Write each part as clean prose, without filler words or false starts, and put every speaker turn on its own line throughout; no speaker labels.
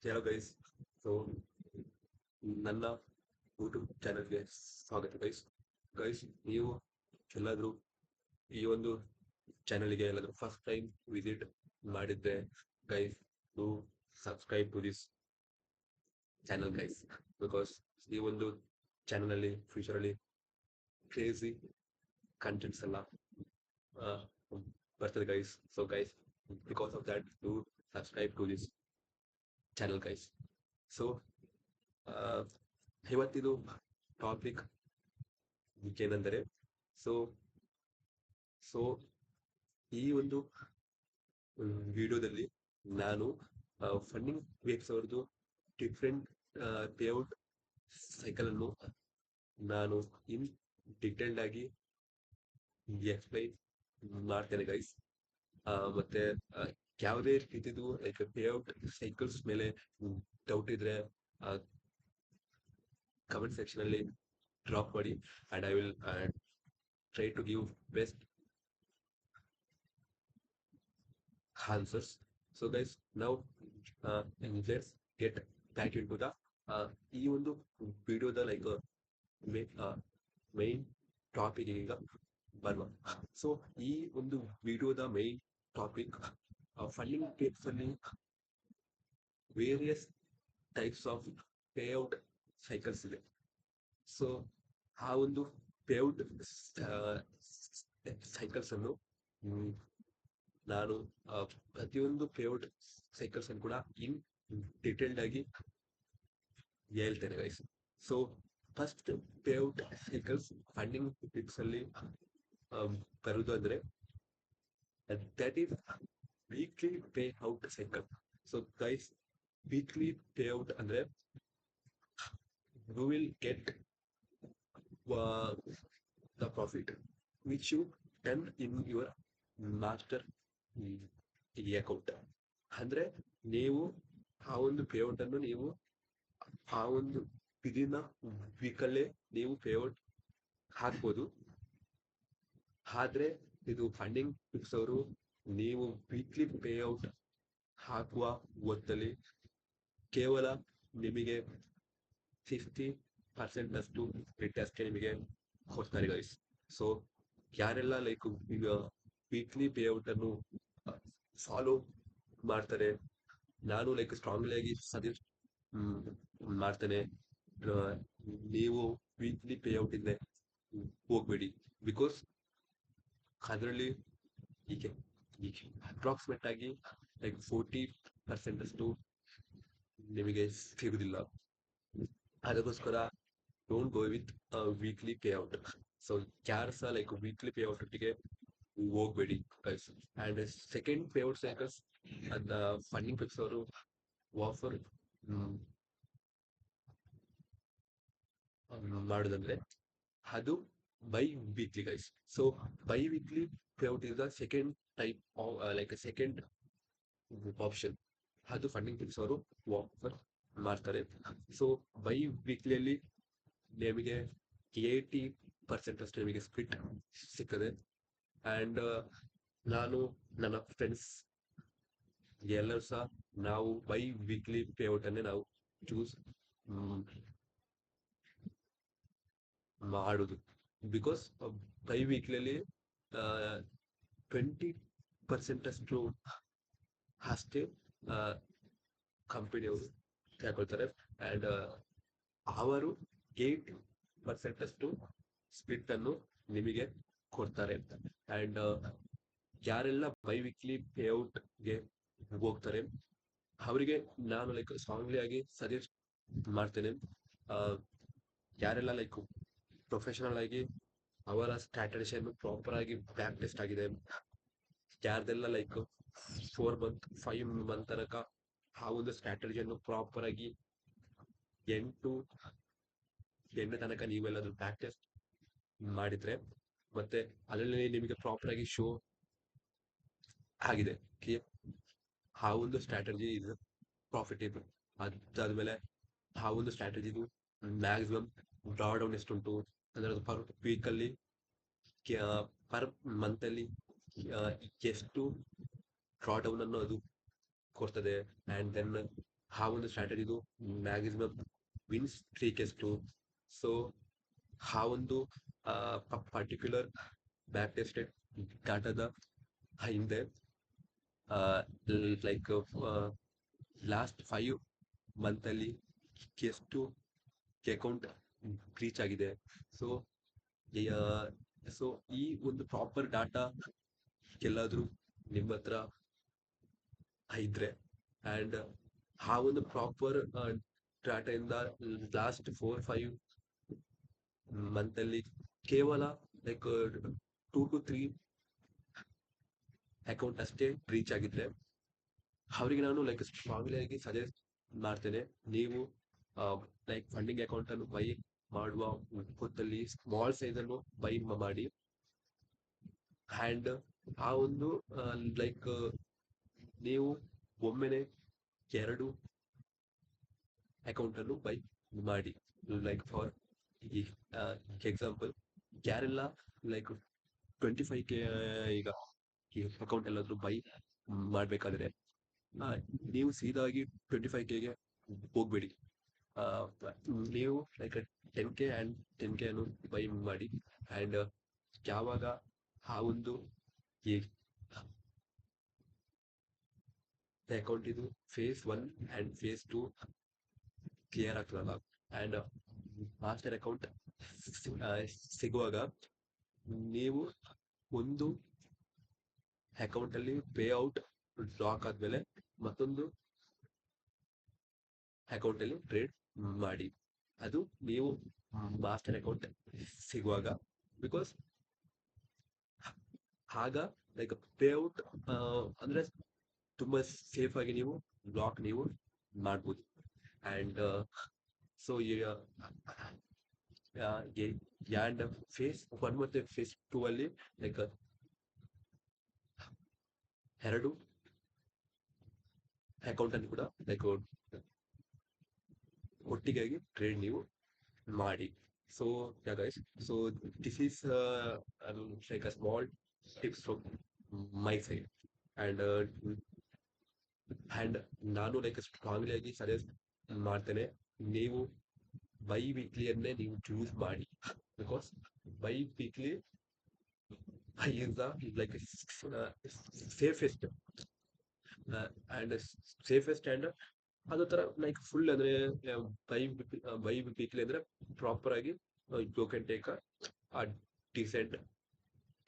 Hello guys. So ನನ್ನ YouTube ಚಾನಲ್ಗೆ ಸ್ವಾಗತ ಗೈಸ್. ಗೈಸ್, ನೀವು ಎಲ್ಲಾದರೂ ಈ ಒಂದು ಚಾನಲ್ಗೆ ಎಲ್ಲಾದರೂ ಫಸ್ಟ್ ಟೈಮ್ ವಿಸಿಟ್ ಮಾಡಿದ್ರೆ guys, to subscribe to this channel guys. Because ಈ ಒಂದು ಚಾನಲಲ್ಲಿ ಫ್ಯೂಚರಲ್ಲಿ ಕ್ರೇಜಿ ಕಂಟೆಂಟ್ಸ್ ಎಲ್ಲ ಆ, ಬರ್ತದೆ guys. So guys, because of that to subscribe to this channel guys. So ಇವತ್ತಿದು ಟಾಪಿಕ್ ಏನಂದರೆ, ಸೊ ಸೊ ಈ ಒಂದು ವಿಡಿಯೋದಲ್ಲಿ ನಾನು ಫಂಡಿಂಗ್ ವೇವ್ಸ್ ಅವ್ರದ್ದು ಡಿಫ್ರೆಂಟ್ ಪೇಔಟ್ ಸೈಕಲ್ ಅನ್ನು ನಾನು ಇನ್ ಡಿಟೇಲ್ಡ್ ಆಗಿ ಎಕ್ಸ್ಪ್ಲೈನ್ ಮಾಡ್ತೇನೆ ಗೈಸ್. ಮತ್ತೆ ಯಾವುದೇ ರೀತಿದು ಲೈಕ್ ಪೇಔಟ್ ಸೈಕಲ್ಸ್ ಮೇಲೆ ಡೌಟ್ ಇದ್ರೆ ಕಮೆಂಟ್ ಸೆಕ್ಷನ್ ಅಲ್ಲಿ ಡ್ರಾಪ್ ಮಾಡಿ, and I will try to give best answers. So guys, now let's get back into the ಈ ಒಂದು ವಿಡಿಯೋದ ಲೈಕ್ ಮೈನ್ ಟಾಪಿಕ್ ಈಗ ಬರುವ. ಸೊ ಈ ಒಂದು ವಿಡಿಯೋದ ಮೈನ್ ಟಾಪಿಕ್, ಫಂಡಿಂಗ್ ಟಿಪ್ಸ್ ಅಲ್ಲಿ various types of payout cycles ಇದೆ. ಸೊ ಆ ಒಂದು ಪೇಔಟ್ ಸೈಕಲ್ಸ್ ಅನ್ನು ನಾನು ಪ್ರತಿಯೊಂದು ಪೇಔಟ್ ಸೈಕಲ್ಸ್ ಅನ್ನು ಕೂಡ ಇನ್ ಡಿಟೇಲ್ಡ್ ಆಗಿ ಹೇಳ್ತೇನೆ guys. So first payout cycles funding tips ಅಲ್ಲಿ ಬರುವುದು ಅಂದ್ರೆ that is weekly payout cycle. So guys, weekly payout ಅಂದ್ರೆ you will get the profit which you done in your master account. ಅಂದ್ರೆ ನೀವು ಆ ಒಂದು ಪೇಔಟ್ ಅನ್ನು ನೀವು ಆ ಒಂದು ವಿದಿನ ವೀಕಲ್ಲೇ ನೀವು ಪೇಔಟ್ ಹಾಕ್ಬೋದು. ಆದ್ರೆ ಇದು ಫಂಡಿಂಗ್ ಟಿಪ್ಸ್ ಅವರು ನೀವು ವೀಕ್ಲಿ ಪೇಔಟ್ ಹಾಕುವ ಹೊತ್ತಲ್ಲಿ ಕೇವಲ ನಿಮಗೆ 50% ಅಷ್ಟು ರಿಟರ್ನ್ಸ್ ನಿಮಗೆ ಕೊಡ್ತಾರೆ ಗೈಸ್. ಸೊ ಯಾರೆಲ್ಲ ಲೈಕ್ ಈಗ ವೀಕ್ಲಿ ಪೇಔಟ್ ಅನ್ನು ಫಾಲೋ ಮಾಡ್ತಾರೆ, ನಾನು ಲೈಕ್ ಸ್ಟ್ರಾಂಗ್ಲಿ ಆಗಿ ಸಜೆಸ್ಟ್ ಮಾಡ್ತೇನೆ, ನೀವು ವೀಕ್ಲಿ ಪೇಔಟ್ ಇಂದ ಹೋಗ್ಬೇಡಿ. ಬಿಕಾಸ್ ಅದರಲ್ಲಿ ಹೀಗೆ ಅಪ್ರಾಕ್ಸಿಮೇಟ್ ಆಗಿ ಲೈಕ್ 40% ಅಷ್ಟು ನಿಮಗೆ ಸಿಗುದಿಲ್ಲ. ಅದಕ್ಕೋಸ್ಕರ don't go with weekly payout. So ಯಾರು ಸಹ ಲೈಕ್ ವೀಕ್ಲಿ ಪೇಔಟ್ ಒಟ್ಟಿಗೆ ಹೋಗ್ಬೇಡಿ guys. And second payout cycles ಅಂತ ಫಂಡಿಂಗ್ ಟಿಪ್ಸ್ ಅವರು ಆಫರ್ ಮಾಡುದಂದ್ರೆ ಅದು by weekly guys. So by weekly payout is the second type like second option. ಅದು funding tips ಅವರು offer ಮಾಡ್ತಾರೆ. ಸೊ ಬೈ ವೀಕ್ಲಿಯಲ್ಲಿ ನಿಮಗೆ 80% ಅಷ್ಟು ನಿಮಗೆ ಸ್ಪ್ಲಿಟ್ ಸಿಗ್ತದೆ. ಅಂಡ್ ನಾನು ನನ್ನ ಫ್ರೆಂಡ್ಸ್ ಎಲ್ಲರೂ ಸಹ ನಾವು ಬೈ ವೀಕ್ಲಿ ಪೇಔಟ್ ಅನ್ನೇ ನಾವು ಚೂಸ್ ಮಾಡುದು. ಬಿಕಾಸ್ ಬೈ ವೀಕ್ಲಿಯಲ್ಲಿ 20% ಅಷ್ಟು ಅಷ್ಟೇ ಕಂಪನಿಯವರು ತಗೊಳ್ತಾರೆ. ಅಂಡ್ ಅವರು 8% ಅಷ್ಟು ಸ್ಪ್ಲಿಟ್ ಅನ್ನು ನಿಮಗೆ ಕೊಡ್ತಾರೆ. ಅಂಡ್ ಯಾರೆಲ್ಲ ಬೈ ವೀಕ್ಲಿ ಪೇಔಟ್ಗೆ ಹೋಗ್ತಾರೆ ಅವರಿಗೆ ನಾನು ಲೈಕ್ ಸ್ಟ್ರಾಂಗ್ಲಿ ಆಗಿ ಸಜೆಸ್ಟ್ ಮಾಡ್ತೇನೆ, ಯಾರೆಲ್ಲ ಲೈಕ್ ಪ್ರೊಫೆಷನಲ್ ಆಗಿ ಅವರ ಸ್ಟ್ರಾಟಜಿಯನ್ನು ಪ್ರಾಪರ್ ಆಗಿ ಬ್ಯಾಕ್ ಟೆಸ್ಟ್ ಆಗಿದೆ, ಯಾರ್ದೆಲ್ಲ ಲೈಕ್ 4 ಮಂತ್ 5 ಮಂತ್ ತನಕ ಆ ಒಂದು ಸ್ಟ್ರಾಟಜಿಯನ್ನು ಪ್ರಾಪರ್ ಆಗಿ 8 ತನಕ ನೀವೆಲ್ಲಾದ್ರೂ ಬ್ಯಾಕ್ ಟೆಸ್ಟ್ ಮಾಡಿದ್ರೆ ಮತ್ತೆ ಅದರಲ್ಲಿ ನಿಮಗೆ ಪ್ರಾಪರ್ ಆಗಿ ಶೋ ಆಗಿದೆ ಆ ಒಂದು ಸ್ಟ್ರಾಟಜಿ ಇದು ಪ್ರಾಫಿಟೇಬಲ್. ಅದಾದ್ಮೇಲೆ ಆ ಒಂದು ಸ್ಟ್ರಾಟಜಿದು ಮ್ಯಾಕ್ಸಿಮಮ್ ಡ್ರಾ ಡೌನ್ ಎಷ್ಟುಂಟು ಅಂದ್ರೆ ಅದು ಪರ್ ವೀಕಲ್ಲಿ ಪರ್ ಮಂತಲ್ಲಿ ಎಷ್ಟು ಡ್ರಾ ಡೌನ್ ಅನ್ನು ಅದು ಕೊಡ್ತದೆ. ಅಂಡ್ ದೆನ್ ಆ ಒಂದು ಸ್ಟ್ರಾಟಜಿದು ಮ್ಯಾಕ್ಸಿಮಮ್ ವಿನ್ಸ್ 3 ಎಷ್ಟು. ಸೊ ಆ ಒಂದು ಪರ್ಟಿಕ್ಯುಲರ್ ಬ್ಯಾಕ್ ಟೆಸ್ಟೆಡ್ ಡಾಟಾದ ಹಿಂದೆ ಲೈಕ್ ಲಾಸ್ಟ್ 5 ಮಂತಲ್ಲಿ ಎಷ್ಟು ಅಕೌಂಟ್ ರೀಚ್ ಆಗಿದೆ. ಸೊ ಸೊ ಈ ಒಂದು ಪ್ರಾಪರ್ ಡಾಟಾ ಎಲ್ಲಾದ್ರೂ ನಿಮ್ಮ ಹತ್ರ ಇದ್ರೆ ಅಂಡ್ ಆ ಒಂದು ಪ್ರಾಪರ್ ಡಾಟಾ ಇಂದ ಲಾಸ್ಟ್ 4-5 ಮಂತಲ್ಲಿ ಕೇವಲ ಲೈಕ್ 2 to 3 ಅಕೌಂಟ್ ಅಷ್ಟೇ ರೀಚ್ ಆಗಿದ್ರೆ ಅವರಿಗೆ ನಾನು ಲೈಕ್ ಸ್ಟ್ರಾಂಗ್ಲಿ ಆಗಿ ಸಜೆಸ್ಟ್ ಮಾಡ್ತೇನೆ. ನೀವು ಲೈಕ್ ಫಂಡಿಂಗ್ ಅಕೌಂಟ್ ಅನ್ನು ಬೈ ಮಾಡುವ ಹೊತ್ತಲ್ಲಿ ಸ್ಮಾಲ್ ಸೈಜ್ ಅನ್ನು ಬೈ ಮಾಡಿ ಅಂಡ್ ಆ ಒಂದು ಲೈಕ್ ನೀವು ಒಮ್ಮೆನೆ 2 ಅಕೌಂಟ್ ಅನ್ನು ಬೈ ಮಾಡಿ. ಲೈಕ್ ಫಾರ್ ಎಕ್ಸಾಂಪಲ್ ಯಾರೆಲ್ಲ ಲೈಕ್ 25K ಈಗ ಅಕೌಂಟ್ ಎಲ್ಲಾದ್ರೂ ಬೈ ಮಾಡ್ಬೇಕಾದ್ರೆ ನೀವು ಸೀದಾಗಿ 25Kಗೆ ಹೋಗ್ಬೇಡಿ. ನೀವು ಲೈಕ್ 10K and 10K ಅನ್ನು ಬೈ ಮಾಡಿ ಅಂಡ್ ಯಾವಾಗ ಆ ಒಂದು ಅಕೌಂಟ್ ಇದು phase 1 and phase 2 ಕ್ಲಿಯರ್ ಆಗ್ತದಲ್ಲ ಅಂಡ್ ಮಾಸ್ಟರ್ ಅಕೌಂಟ್ ಸಿಗುವಾಗ ನೀವು ಒಂದು ಅಕೌಂಟ್ ಅಲ್ಲಿ ಪೇ ಔಟ್ ಲಾಕ್ ಆದ್ಮೇಲೆ ಮತ್ತೊಂದು ಅಕೌಂಟ್ ಅಲ್ಲಿ ಟ್ರೇಡ್ ಮಾಡಿ. ಅದು ನೀವು ಮಾಸ್ಟರ್ ಅಕೌಂಟ್ ಸಿಗುವಾಗ ಬಿಕಾಸ್ ಆಗ ಲೈಕ್ ಪೇ ಔಟ್ ಅಂದ್ರೆ ತುಂಬಾ ಸೇಫ್ ಆಗಿ ನೀವು ಬ್ಲಾಕ್ ನೀವು ಮಾಡ್ಬೋದು. ಅಂಡ್ ಸೊ ಅಂಡ್ ಫೇಸ್ 1 ಮತ್ತೆ ಫೇಸ್ 2 ಅಲ್ಲಿ ಲೈಕ್ 2 ಅಕೌಂಟ್ ಅನ್ನು ಕೂಡ ಲೈಕ್ ಒಟ್ಟಿಗಾಗಿ ಟ್ರೇಡ್ ನೀವು ಮಾಡಿ. So guys, so this is like a small tips from my side and and ನಾನು ಲೈಕ್ ಸ್ಟ್ರಾಂಗ್ಲಿ ಆಗಿ ಸಜೆಸ್ಟ್ ಮಾಡ್ತೇನೆ, ನೀವು ಬೈ ವೀಕ್ಲಿಯನ್ನೇ ನೀವು ಚೂಸ್ ಮಾಡಿ. Because biweekly is the like safest and safest and ಅದು ತರ ಲೈಕ್ ಫುಲ್ ಅಂದ್ರೆ ಬೈ ವೀಕ್ಲಿ ಅಂದ್ರೆ ಪ್ರಾಪರ್ ಆಗಿ you can take a decent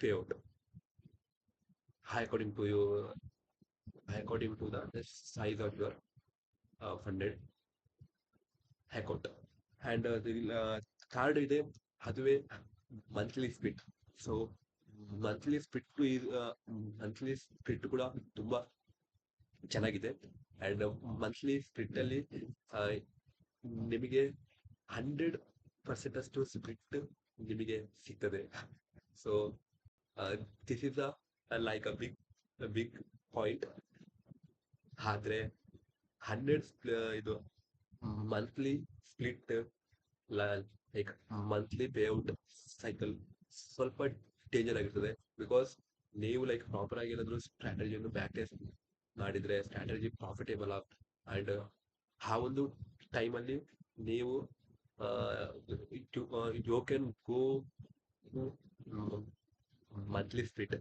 payout according to the size of your funded account. And third ಇದೆ, ಅದುವೇ monthly spit. So monthly spit ಕೂಡ ತುಂಬಾ ಚೆನ್ನಾಗಿದೆ ಅಂಡ್ ಮಂತ್ಲಿ ಸ್ಪಿಟ್ ಅಲ್ಲಿ ನಿಮಗೆ 100% ಅಷ್ಟು ಸ್ಪಿಟ್ ನಿಮಗೆ ಸಿಗ್ತದೆ. So this is like a big point. ಆದ್ರೆ 100 ಇದು monthly split like monthly payout cycle ಸ್ವಲ್ಪ ಡೇಂಜರ್ ಆಗಿರ್ತದೆ. ಬಿಕಾಸ್ ನೀವು ಲೈಕ್ ಪ್ರಾಪರ್ ಆಗಿ ಏನಾದ್ರು ಸ್ಟ್ರಾಟಜಿಯನ್ನು ಬ್ಯಾಕ್ ಟೆಸ್ಟ್ ಮಾಡಿದ್ರೆ ಸ್ಟ್ರಾಟಜಿ ಪ್ರಾಫಿಟೇಬಲ್ ಅಂಡ್ ಆ ಒಂದು ಟೈಮಲ್ಲಿ ನೀವು you can go monthly split.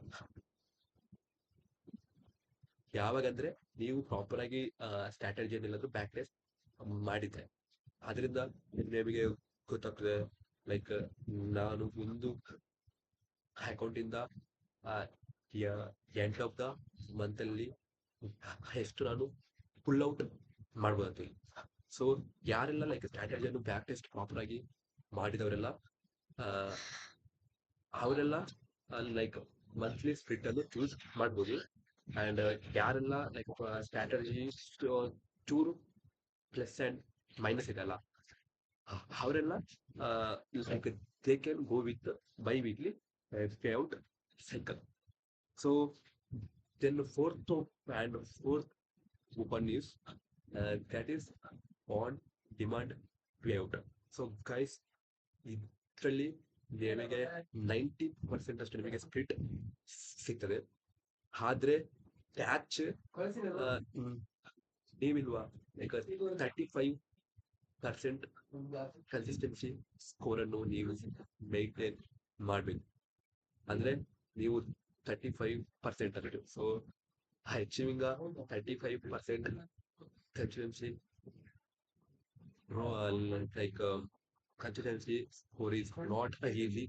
ಯಾವಾಗಂದ್ರೆ ನೀವು ಪ್ರಾಪರ್ ಆಗಿ ಸ್ಟ್ರಾಟಜಿಯನ್ನು ಎಲ್ಲಾದ್ರೂ ಬ್ಯಾಕ್ ಟೆಸ್ಟ್ ಮಾಡಿದ್ರೆ ಅದರಿಂದ ನಿಮಗೆ ಗೊತ್ತಾಗ್ತದೆ ಲೈಕ್ ನಾನು ಒಂದು ಅಕೌಂಟ್ ಇಂದ ಎಂಡ್ ಆಫ್ ದ ಮಂತ್ ಅಲ್ಲಿ ಎಷ್ಟು ನಾನು ಪುಲ್ ಔಟ್ ಮಾಡ್ಬೋದು. ಸೊ ಯಾರೆಲ್ಲ ಲೈಕ್ ಸ್ಟ್ರಾಟಜಿಯನ್ನು ಬ್ಯಾಕ್ ಟೆಸ್ಟ್ ಪ್ರಾಪರ್ ಆಗಿ ಮಾಡಿದವರೆಲ್ಲ ಅವರೆಲ್ಲ ಲೈಕ್ ಮಂತ್ಲಿ ಸ್ಪ್ಲಿಟ್ ಅನ್ನು ಚೂಸ್ ಮಾಡ್ಬೋದು. ಅಂಡ್ ಯಾರೆಲ್ಲ ಲೈಕ್ ಸ್ಟ್ರಾಟಜಿ ಚೂರು ಪ್ಲಸ್ ಅಂಡ್ ಮೈನಸ್ ಇದೆ ಅಲ್ಲ, ಅವರೆಲ್ಲ like they can go with by weekly pay out cycle. So then fourth one is that is on demand payout. So guys, ಇದರಲ್ಲಿ ನಿಮಗೆ 90% ಅಷ್ಟು ನಿಮಗೆ ಸ್ಪ್ಲಿಟ್ ಸಿಗ್ತದೆ. ಆದ್ರೆ ಟ್ಯಾಚ್ ನೀವಿಲ್ವಾ ಲೈಕ್ 35% ಕನ್ಸಿಸ್ಟೆನ್ಸಿ ಸ್ಕೋರ್ ಅನ್ನು ನೀವು ಮೇಂಟೈನ್ ಮಾಡ್ಬೇಕು. ಅಂದ್ರೆ ನೀವು 35% ಅಷ್ಟು. So achieving 35% consistency like consistency score is not easy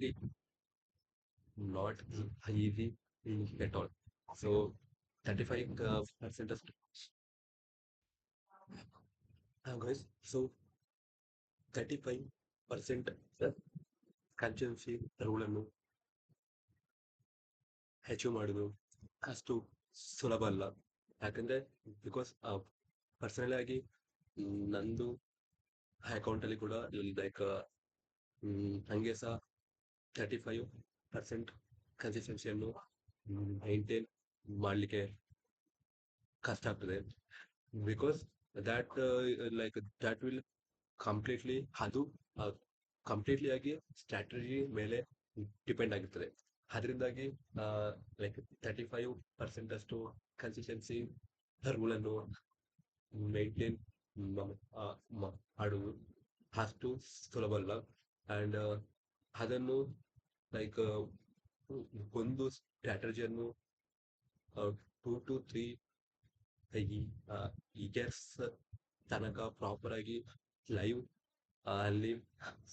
at all. So 35% of guys. So 35% consistency rule ಅನ್ನು ಅಚೀವ್ ಮಾಡೋದು ಅಷ್ಟು ಸುಲಭ ಅಲ್ಲ. ಯಾಕಂದ್ರೆ ಬಿಕಾಸ್ ಪರ್ಸನಲ್ ಆಗಿ ನಂದು ಅಕೌಂಟಲ್ಲಿ ಕೂಡ ಲೈಕ್ ಹಂಗೆ ಸಹ 35% ಕನ್ಸಿಸ್ಟೆನ್ಸಿಯನ್ನು ಮೈಂಟೈನ್ ಮಾಡಲಿಕ್ಕೆ ಕಷ್ಟ ಆಗ್ತದೆ. Because that like that will completely ಅದು ಕಂಪ್ಲೀಟ್ಲಿ ಆಗಿ ಸ್ಟ್ರಾಟಜಿ ಮೇಲೆ ಡಿಪೆಂಡ್ ಆಗಿರ್ತದೆ. ಅದರಿಂದಾಗಿ ಲೈಕ್ 35% ಅಷ್ಟು ಕನ್ಸಿಸ್ಟೆನ್ಸಿ ರೂಲನ್ನು ಮೇಂಟೈನ್ ಮಾಡುವುದು ಅಷ್ಟು ಸುಲಭ ಅಲ್ಲ. ಆ್ಯಂಡ್ ಅದನ್ನು ಲೈಕ್ ಒಂದು ಸ್ಟ್ರಾಟಜಿಯನ್ನು 2 to 3 ಇಯರ್ಸ್ ತನಕ ಪ್ರಾಪರ್ ಆಗಿ ಲೈವ್ ಅಲ್ಲಿ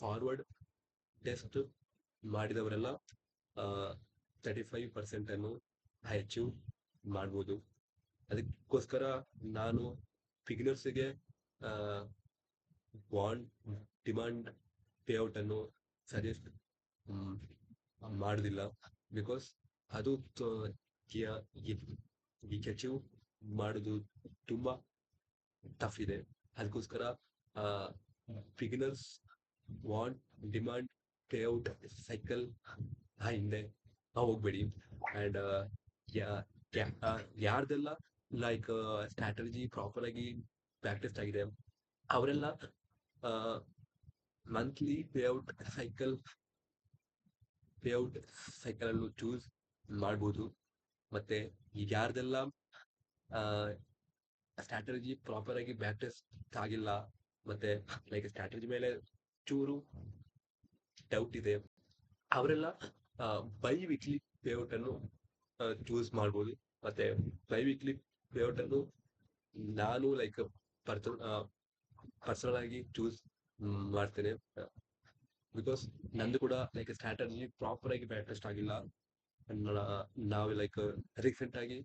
ಫಾರ್ವರ್ಡ್ ಟೆಸ್ಟ್ ಮಾಡಿದವರೆಲ್ಲ 35% ಅನ್ನು ಅಚೀವ್ ಮಾಡ್ಬೋದು. ಅದಕ್ಕೋಸ್ಕರ ನಾನು ಬಿಗಿನರ್ಸ್ಗೆ ಬಾಂಡ್ ಡಿಮಾಂಡ್ ಪೇಔಟ್ ಅನ್ನು ಸಜೆಸ್ಟ್ ಮಾಡೋದಿಲ್ಲ. ಬಿಕಾಸ್ ಅದು ಈಗ ಅಚೀವ್ ಮಾಡೋದು ತುಂಬ ಟಫ್ ಇದೆ. ಅದಕ್ಕೋಸ್ಕರ beginners want demand payout cycle ಹಿಂದೆ ಹೋಗ್ಬೇಡಿ. ಆ್ಯಂಡ್ ಯಾರ್ದೆಲ್ಲ ಲೈಕ್ ಸ್ಟ್ರಾಟಜಿ ಪ್ರಾಪರ್ ಆಗಿ ಪ್ರಾಕ್ಟೀಸ್ ಆಗಿದೆ ಅವರೆಲ್ಲ ಮಂತ್ಲಿ ಪೇಔಟ್ ಸೈಕಲ್ ಅನ್ನು ಚೂಸ್ ಮಾಡ್ಬೋದು. ಮತ್ತೆ ಈಗ ಯಾರ್ದೆಲ್ಲ ಸ್ಟ್ರಾಟಜಿ ಪ್ರಾಪರ್ ಆಗಿ ಪ್ರಾಕ್ಟೀಸ್ ಆಗಿಲ್ಲ ಮತ್ತೆ ಲೈಕ್ ಸ್ಟ್ರಾಟಜಿ ಮೇಲೆ ಚೂರು ಡೌಟ್ ಇದೆ ಅವರೆಲ್ಲ ಬೈ ವೀಕ್ಲಿ ಪೇಔಟ್ ಅನ್ನು ಚೂಸ್ ಮಾಡ್ಬೋದು. ಮತ್ತೆ ಬೈ ವೀಕ್ಲಿ ಪೇಔಟ್ ಅನ್ನು ನಾನು ಲೈಕ್ ಪರ್ಸನಲ್ ಆಗಿ ಚೂಸ್ ಮಾಡ್ತೇನೆ. ಬಿಕಾಸ್ ನಂದು ಕೂಡ ಲೈಕ್ ಸ್ಟ್ರಾಟಜಿ ಪ್ರಾಪರ್ ಆಗಿ ಪ್ರಾಕ್ಟೀಸ್ ಆಗಿಲ್ಲ. ನಾವು ಲೈಕ್ ರೀಸೆಂಟ್ ಆಗಿ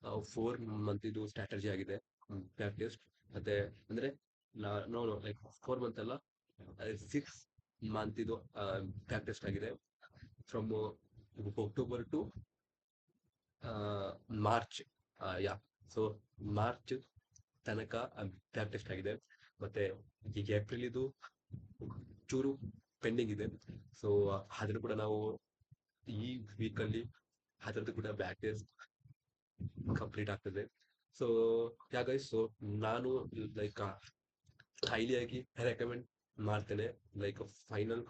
4 ಮಂತ್ ಇದು ಸ್ಟ್ರಾಟಜಿ ಆಗಿದೆ ಪ್ರಾಕ್ಟೀಸ್. ಮತ್ತೆ ಅಂದ್ರೆ ನೋ ಲೈಕ್ 4 ಮಂತ್ ಅಲ್ಲ 6 ಮಂತ್ ಇದು ಪ್ರಾಕ್ಟೀಸ್ ಆಗಿದೆ. From October to March. Yeah so March ತನಕ ಪ್ರಾಕ್ಟೀಸ್ ಆಗಿದೆ. ಮತ್ತೆ ಈಗ ಏಪ್ರಿಲ್ ಇದು ಚೂರು ಪೆಂಡಿಂಗ್ ಇದೆ. ಸೊ ಅದ್ರ ಕೂಡ ನಾವು ಈ ವೀಕಲ್ಲಿ ಅದರದ್ದು ಕೂಡ ಪ್ರಾಕ್ಟೀಸ್ ಕಂಪ್ಲೀಟ್ ಆಗ್ತದೆ. ಸೊ ಯಾ ಗೈಸ್, ಸೊ ನಾನು ಲೈಕ್ ಹೈಲಿ ಆಗಿ ರೆಕಮೆಂಡ್ ಮಾಡ್ತೇನೆ. ಲೈಕ್ ಫೈನಲ್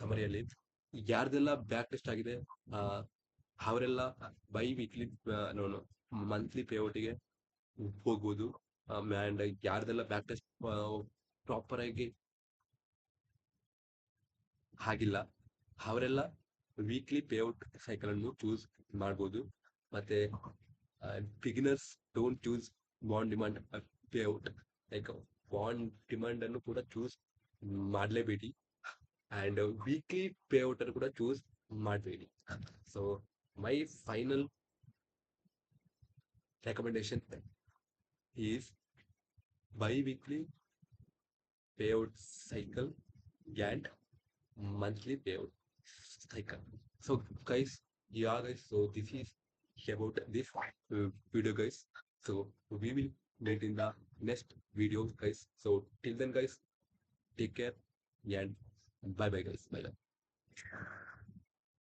ಸಮರಿಯಲ್ಲಿ ಯಾರ್ದೆಲ್ಲ ಬ್ಯಾಕ್ ಟೆಸ್ಟ್ ಆಗಿದೆ ಅವರೆಲ್ಲ ಬೈ ವೀಕ್ಲಿ ಮಂತ್ಲಿ ಪೇಔಟಿಗೆ ಹೋಗ್ಬೋದು. ಆ್ಯಂಡ್ ಯಾರ್ದೆಲ್ಲ ಬ್ಯಾಕ್ ಟೆಸ್ಟ್ ಪ್ರಾಪರ್ ಆಗಿ ಆಗಿಲ್ಲ ಅವರೆಲ್ಲ ವೀಕ್ಲಿ ಪೇಔಟ್ ಸೈಕಲ್ ಅನ್ನು ಚೂಸ್ ಮಾಡ್ಬೋದು. ಮತ್ತೆ beginners don't choose bond demand payout. Like bond demand ಅನ್ನು ಕೂಡ ಚೂಸ್ ಮಾಡಲೇಬೇಡಿ. ಆ್ಯಂಡ್ ವೀಕ್ಲಿ ಪೇಔಟ್ ಅನ್ನು ಕೂಡ ಚೂಸ್ ಮಾಡಬೇಡಿ. So my final recommendation is bi-weekly payout cycle and monthly payout cycle. So guys, yeah guys, so this is about this video guys. So we will meet in the next video guys. So till then guys, take care and bye bye guys. Bye bye.